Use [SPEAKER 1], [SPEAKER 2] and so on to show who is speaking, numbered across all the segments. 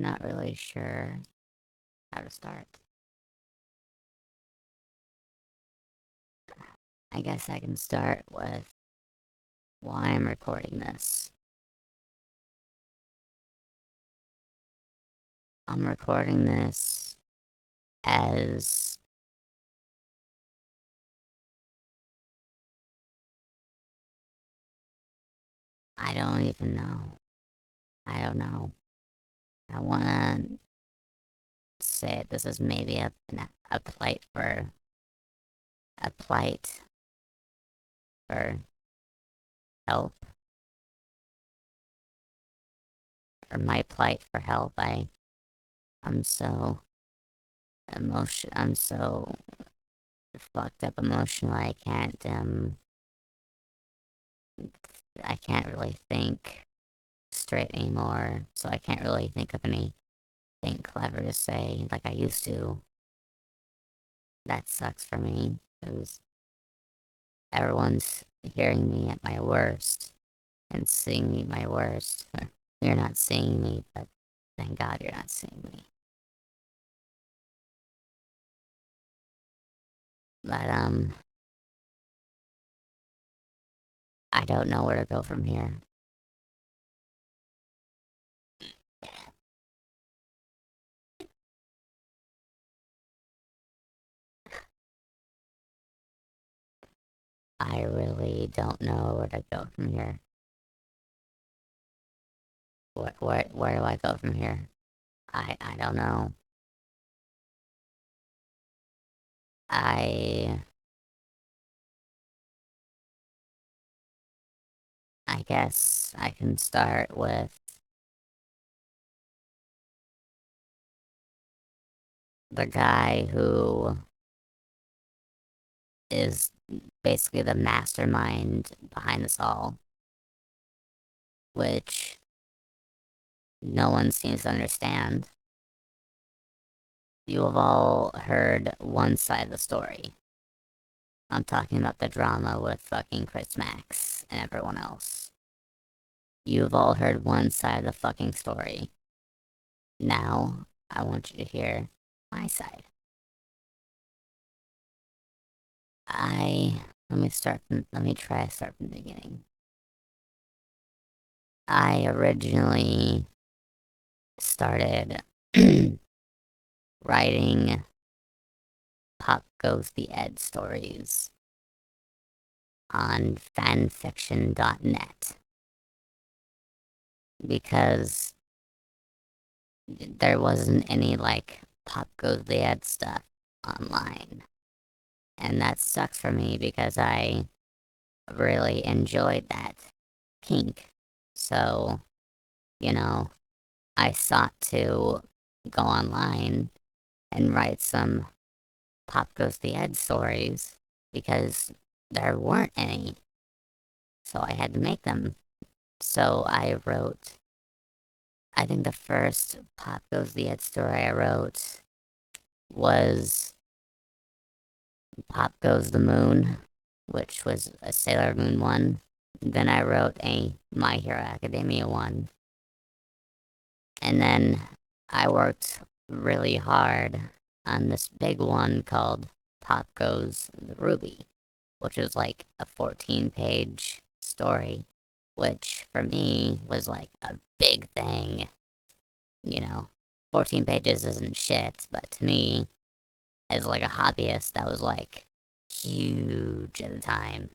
[SPEAKER 1] Not really sure how to start. I guess I can start with why I'm recording this. I'm recording this as I don't even know. I don't know. I wanna say this is maybe a plight for a plight for help, or my plight for help. I'm so I'm so fucked up emotionally. I can't really think straight anymore, so I can't really think of anything clever to say like I used to. That sucks for me, because everyone's hearing me at my worst and seeing me at my worst. You're not seeing me, but thank God you're not seeing me. But, I don't know where to go from here. I really don't know where to go from here. Where do I go from here? I don't know. I I guess I can start with the guy who is basically the mastermind behind this all, which no one seems to understand. You have all heard one side of the story. I'm talking about the drama with fucking Chris Max and everyone else. You've all heard one side of the fucking story. Now, I want you to hear my side. Let me try to start from the beginning. I originally started writing Pop Goes the Ed stories on fanfiction.net because there wasn't any like Pop Goes the Ed stuff online. And that sucks for me because I really enjoyed that kink. So, you know, I sought to go online and write some Pop Goes the Ed stories because there weren't any. So I had to make them. So I wrote, I think the first Pop Goes the Ed story I wrote was Pop Goes the Moon, which was a Sailor Moon one. Then I wrote a My Hero Academia one. And then I worked really hard on this big one called Pop Goes the Ruby, which was like a 14-page story, which for me was like a big thing. 14 pages isn't shit, but to me, as like a hobbyist, that was like huge at the time.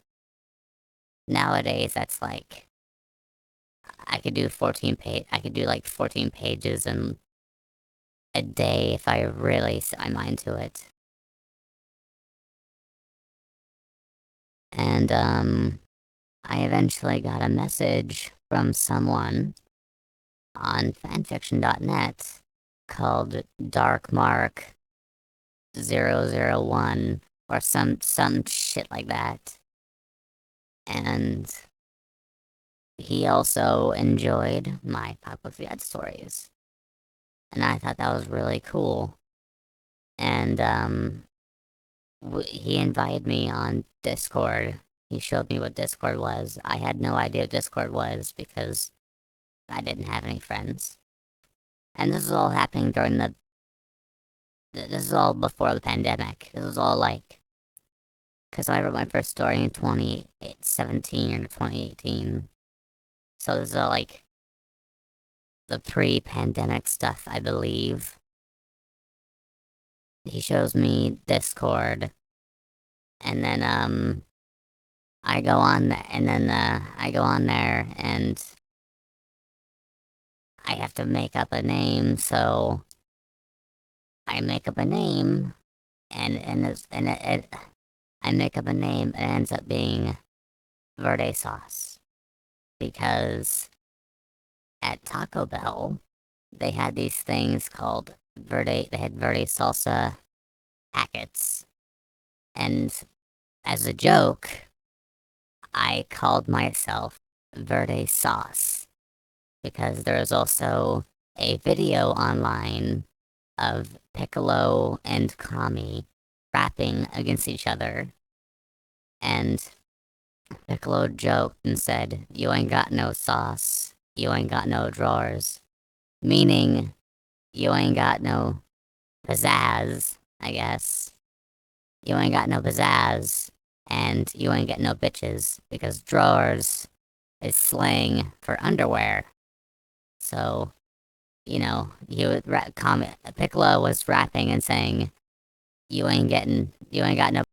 [SPEAKER 1] Nowadays, that's like I could do like 14 pages in a day if I really set my mind to it. And I eventually got a message from someone on fanfiction.net called Dark Mark 001 or some shit like that. And he also enjoyed my Pop Goes the Ed stories. And I thought that was really cool. And he invited me on Discord. He showed me what Discord was. I had no idea what Discord was because I didn't have any friends. And this is all happening during the. This is all before the pandemic. This was all like. Because I wrote my first story in 2017 or 2018. So this is all like the pre-pandemic stuff, I believe. He shows me Discord, and then I go on and then I go on there and I have to make up a name. So I make up a name, and I make up a name, and it ends up being Verdesause because at Taco Bell they had these things called Verde. They had Verde salsa packets, and as a joke, I called myself Verde Sauce because there is also a video online of Piccolo and Kami rapping against each other, and Piccolo joked and said, "You ain't got no sauce, you ain't got no drawers," meaning you ain't got no pizzazz, I guess. You ain't got no pizzazz, and you ain't got no bitches, because drawers is slang for underwear. So, Piccolo was rapping and saying, you ain't got no